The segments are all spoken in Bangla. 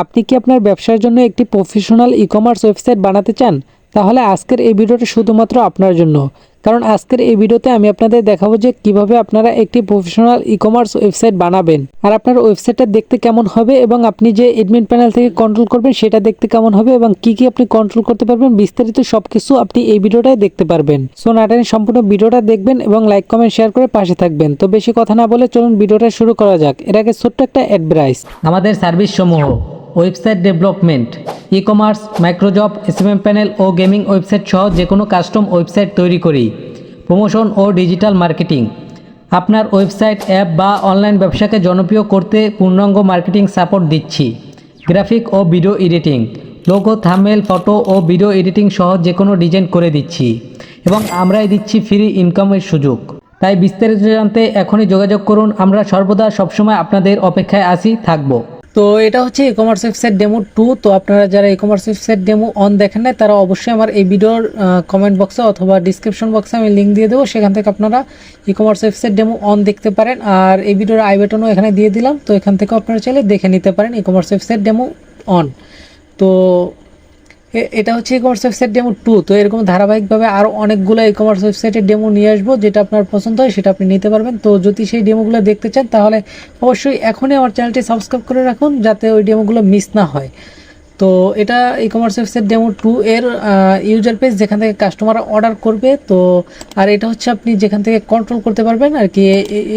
আপনি কি আপনার ব্যবসার জন্য একটি প্রফেশনাল ই-কমার্স ওয়েবসাইট বানাতে চান? তাহলে আজকের এই ভিডিওটা শুধুমাত্র আপনার জন্য। কারণ আজকের এই ভিডিওতে আমি আপনাদের দেখাবো যে কিভাবে আপনারা একটি প্রফেশনাল ই-কমার্স ওয়েবসাইট বানাবেন। আর আপনার ওয়েবসাইটটা দেখতে কেমন হবে এবং আপনি যে অ্যাডমিন প্যানেল থেকে কন্ট্রোল করবেন সেটা দেখতে কেমন হবে এবং কি কি আপনি কন্ট্রোল করতে পারবেন, বিস্তারিত সবকিছু আপনি এই ভিডিওটায় দেখতে পারবেন। সো না টেনে সম্পূর্ণ ভিডিওটা দেখবেন এবং লাইক কমেন্ট শেয়ার করে পাশে থাকবেন। তো বেশি কথা না বলে চলুন ভিডিওটা শুরু করা যাক। এর আগে ছোট্ট একটা অ্যাডভাইস। আমাদের সার্ভিস সমূহ website development, e-commerce, microjob, SMM panel ও গেমিং ওয়েবসাইট সহ যে কোনো কাস্টম ওয়েবসাইট তৈরি করি। প্রমোশন ও ডিজিটাল মার্কেটিং, আপনার ওয়েবসাইট, অ্যাপ বা অনলাইন ব্যবসাকে জনপ্রিয় করতে পূর্ণাঙ্গ মার্কেটিং সাপোর্ট দিচ্ছি। গ্রাফিক ও video editing, logo, thumbnail, photo ও ভিডিও এডিটিং সহ যে কোনো ডিজাইন করে দিচ্ছি এবং আমরাই দিচ্ছি ফ্রি ইনকামের সুযোগ। তাই বিস্তারিত জানতে এখনই যোগাযোগ করুন। আমরা সর্বদা সবসময় আপনাদের অপেক্ষায় থাকবো। তো এটা হচ্ছে ই কমার্স ওয়েবসাইট ডেমো 2। তো আপনারা যারা e commerce website demo on দেখেন না তারা অবশ্যই আমার এই ভিডিওর কমেন্ট বক্সে অথবা ডিসক্রিপশন বক্সে আমি লিঙ্ক দিয়ে দেবো, সেখান থেকে আপনারা e commerce website demo on দেখতে পারেন। আর এই ভিডিওর আই বাটনও এখানে দিয়ে দিলাম, তো এখান থেকে আপনারা চাইলে দেখে নিতে পারেন e commerce website demo on. তো এটা হচ্ছে ই কমার্স ওয়েবসাইট ডেমো 2। তো এরকম ধারাবাহিকভাবে আরও অনেকগুলো ই কমার্স ওয়েবসাইটের ডেমো নিয়ে আসবো, যেটা আপনার পছন্দ হয় সেটা আপনি নিতে পারবেন। তো যদি সেই ডেমোগুলো দেখতে চান তাহলে অবশ্যই এখনই আমার চ্যানেলটি সাবস্ক্রাইব করে রাখুন যাতে ওই ডেমোগুলো মিস না হয়। তো এটা ই কমার্স ওয়েবসাইট ডেমো 2 এর ইউজার পেজ, যেখান থেকে কাস্টমার অর্ডার করবে। তো আর এটা হচ্ছে আপনি যেখান থেকে কন্ট্রোল করতে পারবেন আর কি,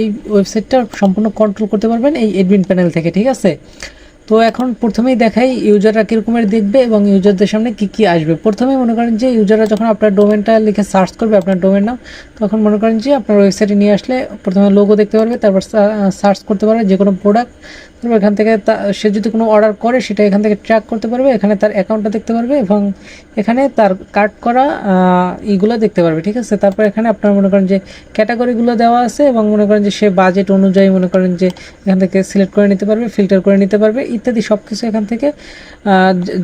এই ওয়েবসাইটটা সম্পূর্ণ কন্ট্রোল করতে পারবেন এই অ্যাডমিন প্যানেল থেকে, ঠিক আছে। তো এখন প্রথমেই দেখাই ইউজাররা কীরকমের দেখবে এবং ইউজারদের সামনে কি কি আসবে। প্রথমে মনে করেন যে ইউজাররা যখন আপনার ডোমেনটা লিখে সার্চ করবে, আপনার ডোমেন নাম, তখন মনে করেন যে আপনার ওয়েবসাইটে নিয়ে আসলে প্রথমে লোগো দেখতে পারবে, তারপর সার্চ করতে পারবে যে কোনো প্রোডাক্ট, তারপর এখান থেকে সে যদি কোনো অর্ডার করে সেটা এখান থেকে ট্র্যাক করতে পারবে, এখানে তার অ্যাকাউন্টটা দেখতে পারবে এবং এখানে তার কার্ড করা ইগুলো দেখতে পারবে, ঠিক আছে। তারপর এখানে আপনার মনে করেন যে ক্যাটাগরিগুলো দেওয়া আছে এবং মনে করেন যে সে বাজেট অনুযায়ী মনে করেন যে এখান থেকে সিলেক্ট করে নিতে পারবে, ফিল্টার করে নিতে পারবে ইত্যাদি সব কিছু। এখান থেকে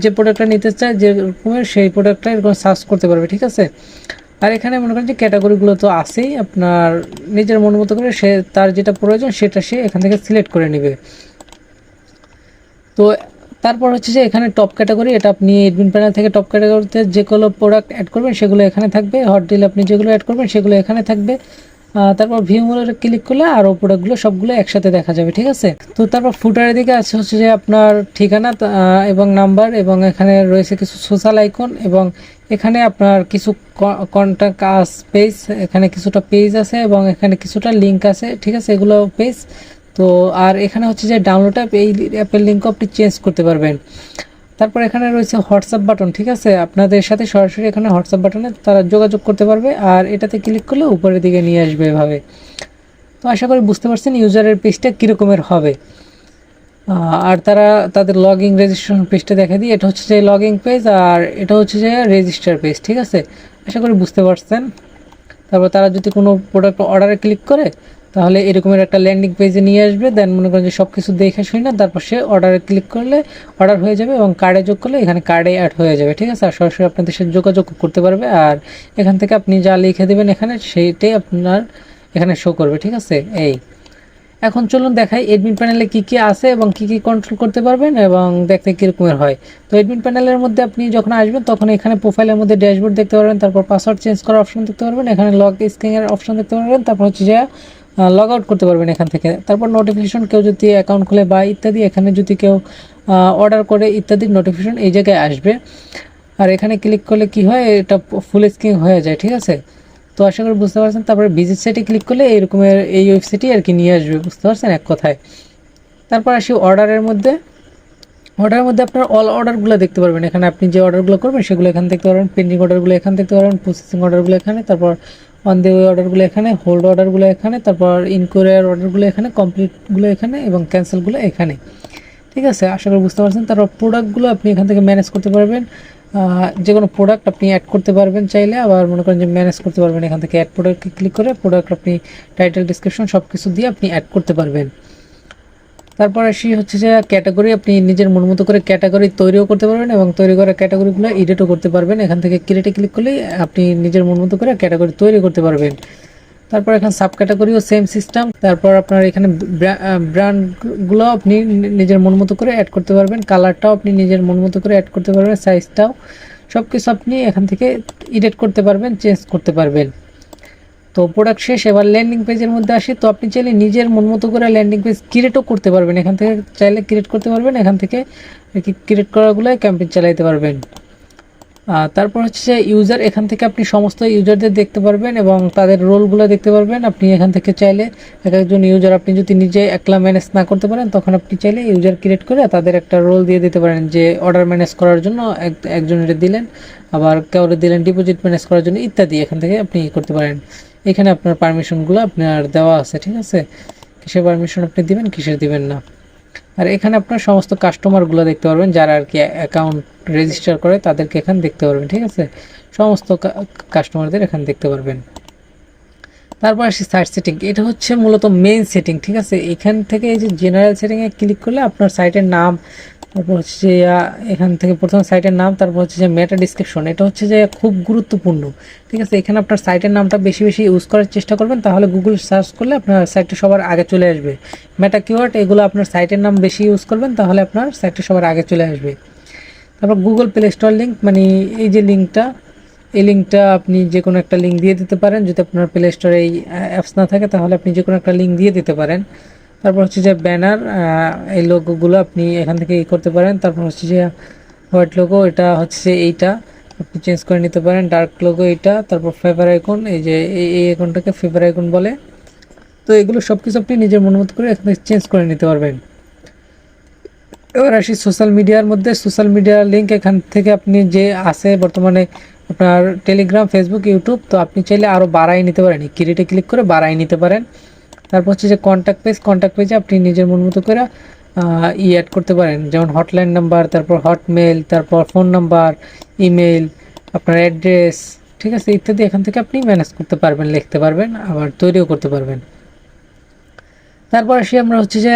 যে প্রোডাক্টটা নিতে চায় যে রকমের সেই প্রোডাক্টটা এরকম সার্চ করতে পারবে, ঠিক আছে। আর এখানে মনে করেন যে ক্যাটাগরিগুলো তো আছেই, আপনার নিজের মন মতো করে সে তার যেটা প্রয়োজন সেটা সে এখান থেকে সিলেক্ট করে নেবে। তো তারপর হচ্ছে যে এখানে টপ ক্যাটাগরি, এটা আপনি অ্যাডমিন প্যানেল থেকে টপ ক্যাটাগরিতে যেগুলো প্রোডাক্ট অ্যাড করবেন সেগুলো এখানে থাকবে। হট ডিল আপনি যেগুলো অ্যাড করবেন সেগুলো এখানে থাকবে। তারপর ভিউ মোডে ক্লিক করলে আরও প্রোডাক্টগুলো সবগুলো একসাথে দেখা যাবে, ঠিক আছে। তো তারপর ফুটারের দিকে আছে হচ্ছে যে আপনার ঠিকানা এবং নাম্বার, এবং এখানে রয়েছে কিছু সোশ্যাল আইকন এবং এখানে আপনার কিছু কন্ট্যাক্ট আস পেজ, এখানে কিছুটা পেজ আছে এবং এখানে কিছুটা লিঙ্ক আছে, ঠিক আছে, এগুলো পেজ। তো আর এখানে হচ্ছে যে ডাউনলোড অ্যাপ, এই অ্যাপের লিঙ্কও আপনি চেঞ্জ করতে পারবেন। তারপর এখানে রয়েছে হোয়াটসঅ্যাপ বাটন, ঠিক আছে, আপনাদের সাথে সরাসরি এখানে হোয়াটসঅ্যাপ বাটনে তারা যোগাযোগ করতে পারবে আর এটাতে ক্লিক করলে উপরের দিকে নিয়ে আসবে এভাবে। তো আশা করি বুঝতে পারছেন ইউজারের পেজটা কীরকমের হবে। আর তারা তাদের লগ ইন রেজিস্ট্রেশন পেজটা দেখা দিই, এটা হচ্ছে যে লগ ইন পেজ আর এটা হচ্ছে যে রেজিস্টার পেজ, ঠিক আছে, আশা করি বুঝতে পারছেন। তারপর তারা যদি কোনো প্রোডাক্ট অর্ডারে ক্লিক করে তাহলে এরকমের একটা ল্যান্ডিং পেজে নিয়ে আসবে, দেন মনে করেন যে সব কিছু দেখে শুনে না তারপর সে অর্ডারে ক্লিক করলে অর্ডার হয়ে যাবে এবং কার্ডে যোগ করলে এখানে কার্ডে অ্যাড হয়ে যাবে, ঠিক আছে। আর সরাসরি আপনাদের সাথে যোগাযোগ করতে পারবে আর এখান থেকে আপনি যা লিখে দেবেন এখানে সেইটাই আপনার এখানে শো করবে, ঠিক আছে। এই এখন চলুন দেখাই অ্যাডমিন প্যানেলে কি কি আছে এবং কি কি কন্ট্রোল করতে পারবেন এবং দেখতে কীরকমের হয়। তো অ্যাডমিন প্যানেলের মধ্যে আপনি যখন আসবেন তখন এখানে প্রোফাইলের মধ্যে ড্যাশবোর্ড দেখতে পারবেন, তারপর পাসওয়ার্ড চেঞ্জ করার অপশন দেখতে পারবেন, এখানে লগ স্ক্রিনের অপশন দেখতে পারবেন, তারপর হচ্ছে যে লগ আউট করতে পারবেন এখান থেকে। তারপর নোটিফিকেশন, কেউ যদি অ্যাকাউন্ট খুলে বা ইত্যাদি, এখানে যদি কেউ অর্ডার করে ইত্যাদি নোটিফিকেশন এই জায়গায় আসবে। আর এখানে ক্লিক করলে কি হয়, এটা ফুল স্ক্রিন হয়ে যায়, ঠিক আছে। তো আশা করি বুঝতে পারছেন। তারপরে ভিজিট সাইটে ক্লিক করলে এরকমের এই ওয়েবসাইটই আর কি নিয়ে আসবে, বুঝতে পারছেন এক কথায়। তারপর আসি অর্ডারের মধ্যে। অর্ডারের মধ্যে আপনার অল অর্ডারগুলো দেখতে পারবেন, এখানে আপনি যে অর্ডারগুলো করবেন সেগুলো এখানে দেখতে পারবেন, পেন্ডিং অর্ডারগুলো এখানে দেখতে পারবেন, প্রসেসিং অর্ডারগুলো এখানে, তারপর অন দ্য ওয়ে অর্ডারগুলো এখানে, হোল্ড অর্ডারগুলো এখানে, তারপর ইনকোয়ারির অর্ডারগুলো এখানে, কমপ্লিটগুলো এখানে এবং ক্যান্সেলগুলো এখানে, ঠিক আছে। আশা করি বুঝতে পারছেন। তারপর প্রোডাক্টগুলো আপনি এখান থেকে ম্যানেজ করতে পারবেন, যে কোনো প্রোডাক্ট আপনি অ্যাড করতে পারবেন চাইলে, আবার মনে করেন যে ম্যানেজ করতে পারবেন এখান থেকে অ্যাড প্রোডাক্টে ক্লিক করে প্রোডাক্ট আপনি টাইটেল, ডিসক্রিপশন সব কিছু দিয়ে আপনি অ্যাড করতে পারবেন। তারপর আসি হচ্ছে যে ক্যাটাগরি, আপনি নিজের মন মতো করে ক্যাটাগরি তৈরিও করতে পারবেন এবং তৈরি করা ক্যাটাগরিগুলো এডিটও করতে পারবেন। এখান থেকে ক্রিয়েটে ক্লিক করলেই আপনি নিজের মন মতো করে ক্যাটাগরি তৈরি করতে পারবেন। তারপর এখানে সাব ক্যাটাগরিও সেম সিস্টেম। তারপর আপনার এখানে ব্র্যান্ডগুলো আপনি নিজের মন মতো করে অ্যাড করতে পারবেন, কালারটাও আপনি নিজের মন মতো করে অ্যাড করতে পারবেন, সাইজটাও সব কিছু আপনি এখান থেকে এডিট করতে পারবেন, চেঞ্জ করতে পারবেন। তো প্রোডাক্ট শেষ, এবার ল্যান্ডিং পেজের মধ্যে আসি। তো আপনি চাইলে নিজের মন মতো করে ল্যান্ডিং পেজ ক্রিয়েটও করতে পারবেন, এখান থেকে চাইলে ক্রিয়েট করতে পারবেন, এখান থেকে ক্রিয়েট করাগুলো ক্যাম্পেইন চালাইতে পারবেন। তারপর হচ্ছে যে ইউজার, এখান থেকে আপনি সমস্ত ইউজারদের দেখতে পারবেন এবং তাদের রোলগুলো দেখতে পারবেন। আপনি এখান থেকে চাইলে এক একজন ইউজার আপনি যদি নিজে একলা ম্যানেজ না করতে পারেন, তখন আপনি চাইলে ইউজার ক্রিয়েট করে তাদের একটা রোল দিয়ে দিতে পারেন, যে অর্ডার ম্যানেজ করার জন্য একজনের দিলেন, আবার কাউরে দিলেন ডিপোজিট ম্যানেজ করার জন্য ইত্যাদি। এখান থেকে আপনি করতে পারেন। এখানে আপনার পারমিশনগুলো আপনার দেওয়া আছে, ঠিক আছে, কিসের পারমিশন আপনি দিবেন, কিসের দিবেন না। আর এখানে আপনার সমস্ত কাস্টমারগুলো দেখতে পারবেন, যারা আর কি অ্যাকাউন্ট রেজিস্টার করে তাদেরকে এখানে দেখতে পারবেন, ঠিক আছে, সমস্ত কাস্টমারদের এখানে দেখতে পারবেন। তারপর আসি সাইট সেটিং, এটা হচ্ছে মূলত মেইন সেটিং, ঠিক আছে। এখান থেকে এই যে জেনারেল সেটিংয়ে ক্লিক করলে আপনার সাইটের নাম, তারপর হচ্ছে যে এখান থেকে প্রথম সাইটের নাম, তারপর হচ্ছে যে মেটা ডিসক্রিপশন, এটা হচ্ছে যে খুব গুরুত্বপূর্ণ, ঠিক আছে। এখানে আপনার সাইটের নামটা বেশি বেশি ইউজ করার চেষ্টা করবেন, তাহলে গুগল সার্চ করলে আপনার সাইটটা সবার আগে চলে আসবে। মেটা কিওয়ার্ড, এগুলো আপনার সাইটের নাম বেশি ইউজ করবেন, তাহলে আপনার সাইটটা সবার আগে চলে আসবে। তারপর গুগল প্লে স্টোর লিঙ্ক, মানে এই যে লিঙ্কটা, এই লিঙ্কটা আপনি যে কোনো একটা লিঙ্ক দিয়ে দিতে পারেন। যদি আপনার প্লে স্টোরে এই অ্যাপস না থাকে, তাহলে আপনি যে কোনো একটা লিঙ্ক দিয়ে দিতে পারেন। তারপর হচ্ছে যে ব্যানার, এই লোগোগুলো আপনি এখান থেকে করতে পারেন। তারপর হচ্ছে যে হোয়াইট লোগো, এটা হচ্ছে এইটা আপনি চেঞ্জ করে নিতে পারেন। ডার্ক লোগো এইটা। তারপর ফেভার আইকন, এই যে এই আইকনটাকে ফেভার আইকন বলে। তো এগুলো সব কিছু আপনি নিজের মন মতো করে এখানে চেঞ্জ করে নিতে পারবেন। এবার আসি সোশ্যাল মিডিয়ার মধ্যে। সোশ্যাল মিডিয়ার লিঙ্ক এখান থেকে আপনি যে আছে বর্তমানে আপনার টেলিগ্রাম, ফেসবুক, ইউটিউব, তো আপনি চাইলে আরও বাড়াই নিতে পারেন, ক্রিয়েটে ক্লিক করে বাড়াই নিতে পারেন। তারপর হচ্ছে যে কন্ট্যাক্ট পেজে আপনি নিজের মন মতো করে অ্যাড করতে পারেন, যেমন হটলাইন নাম্বার, তারপর হটমেল, তারপর ফোন নাম্বার, ইমেল, আপনার অ্যাড্রেস, ঠিক আছে, ইত্যাদি এখান থেকে আপনি ম্যানেজ করতে পারবেন, লিখতে পারবেন, আবার তৈরিও করতে পারবেন। তারপর আসি আমরা হচ্ছে যে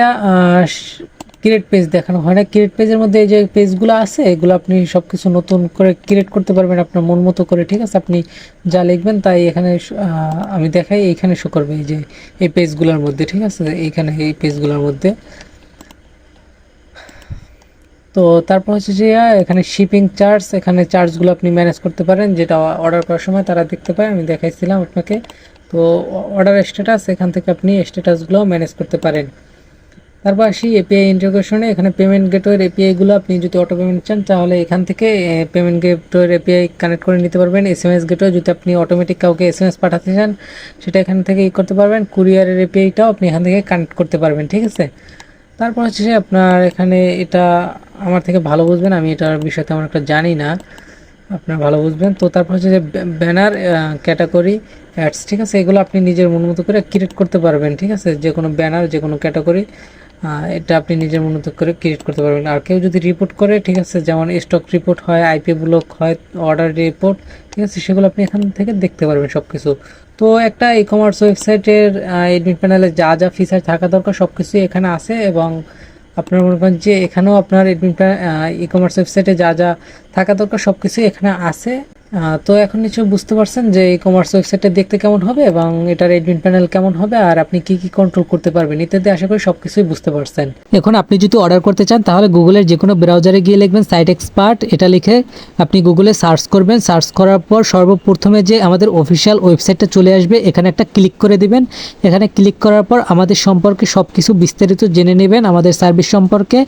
ক্রিয়েট পেজ দেখানো হয় না। ক্রিয়েট পেজের মধ্যে এই যে পেজগুলো আছে, এগুলো আপনি সব কিছু নতুন করে ক্রিয়েট করতে পারবেন আপনার মন মতো করে, ঠিক আছে। আপনি যা লিখবেন তাই এখানে আমি দেখাই, এইখানে শো করবে, এই যে এই পেজগুলোর মধ্যে, ঠিক আছে, এইখানে এই পেজগুলোর মধ্যে। তো তারপর হচ্ছে যে এখানে শিপিং চার্জ, এখানে চার্জগুলো আপনি ম্যানেজ করতে পারেন, যেটা অর্ডার করার সময় তারা দেখতে পায়, আমি দেখাইছিলাম আপনাকে। তো অর্ডার স্ট্যাটাস, এখান থেকে আপনি স্ট্যাটাসগুলো ম্যানেজ করতে পারেন। তারপর আসি এপিআই ইন্টিগ্রেশনে। এখানে পেমেন্ট গেটওয়ের এপিআইগুলো আপনি যদি অটো পেমেন্ট চান, তাহলে এখান থেকে পেমেন্ট গেটওয়ের এপিআই কানেক্ট করে নিতে পারবেন। এসএমএস গেটওয়ে, যদি আপনি অটোমেটিক কাউকে এসএমএস পাঠাতে চান, সেটা এখান থেকে করতে পারবেন। কুরিয়ারের এপিআইটাও আপনি এখান থেকে কানেক্ট করতে পারবেন, ঠিক আছে। তারপর হচ্ছে যে আপনার এখানে, এটা আমার থেকে ভালো বুঝবেন, আমি এটার বিষয়ে তেমন একটা জানি না, আপনার ভালো বুঝবেন। তো তারপর হচ্ছে যে ব্যানার, ক্যাটাগরি, অ্যাডস, ঠিক আছে, এগুলো আপনি নিজের মন মতো করে ক্রিয়েট করতে পারবেন, ঠিক আছে। যে কোনো ব্যানার, যে কোনো ক্যাটাগরি, এটা আপনি নিজের মন মতো করে ক্রিয়েট করতে পারবেন। আর কেউ যদি রিপোর্ট করে, ঠিক আছে, যেমন স্টক রিপোর্ট হয়, আইপি ব্লক হয়, অর্ডার রিপোর্ট, ঠিক আছে, সেগুলো আপনি এখান থেকে দেখতে পারবেন সব কিছু। তো একটা ই কমার্স ওয়েবসাইটের এডমিন প্যানেলে যা যা ফিচার থাকা দরকার সব কিছুই এখানে আছে, এবং আপনার মনে করেন যে এখানেও আপনার এডমিন ই কমার্স ওয়েবসাইটে যা যা থাকা দরকার সব কিছুই এখানে আছে। তো এখন নিশ্চয়ই বুঝতে পারছেন যে ই কমার্স ওয়েবসাইটটা দেখতে কেমন হবে এবং এটার এডমিন প্যানেল কেমন হবে, আর আপনি কি কি কন্ট্রোল করতে পারবেন ইত্যাদি। আশা করি সবকিছুই বুঝতে পারছেন। এখন আপনি যদি অর্ডার করতে চান, তাহলে গুগলের যে কোনো ব্রাউজারে গিয়ে লিখবেন সাইট এক্সপার্ট, এটা লিখে আপনি গুগলে সার্চ করবেন। সার্চ করার পর সর্বপ্রথমে যে আমাদের অফিসিয়াল ওয়েবসাইটটা চলে আসবে, এখানে একটা ক্লিক করে দিবেন। এখানে ক্লিক করার পর আমাদের সম্পর্কে সব কিছু বিস্তারিত জেনে নেবেন, আমাদের সার্ভিস সম্পর্কে,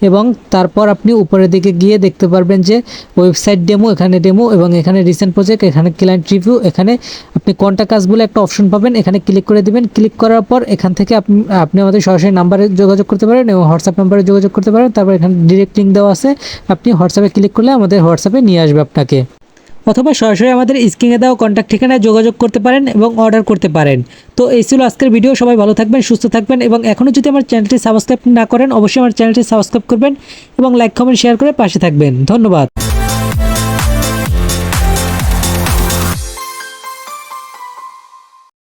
এবং তারপর আপনি উপরের দিকে গিয়ে দেখতে পারবেন যে ওয়েবসাইট ডেমো, এখানে ডেমো, এবং এখানে রিসেন্ট প্রজেক্ট, এখানে ক্লায়েন্ট রিভিউ, এখানে আপনি কন্টাক্ট আস বলে একটা অপশন পাবেন, এখানে ক্লিক করে দিবেন। ক্লিক করার পর এখান থেকে আপনি আমাদের সরাসরি নাম্বারে যোগাযোগ করতে পারেন এবং হোয়াটসঅ্যাপ নাম্বারে যোগাযোগ করতে পারেন। তারপর এখানে ডিরেক্ট লিঙ্ক দেওয়া আছে, আপনি হোয়াটসঅ্যাপে ক্লিক করলে আমাদের হোয়াটসঅ্যাপে নিয়ে আসবে আপনাকে, অথবা সরাসরি আমাদের স্ক্রিনে দেওয়া কন্ট্যাক্ট ঠিকানায় যোগাযোগ করতে পারেন এবং অর্ডার করতে পারেন। তো এই ছিল আজকের ভিডিও। সবাই ভালো থাকবেন, সুস্থ থাকবেন, এবং এখনও যদি আমার চ্যানেলটি সাবস্ক্রাইব না করেন, অবশ্যই আমার চ্যানেলটি সাবস্ক্রাইব করবেন এবং লাইক, কমেন্ট, শেয়ার করে পাশে থাকবেন। ধন্যবাদ।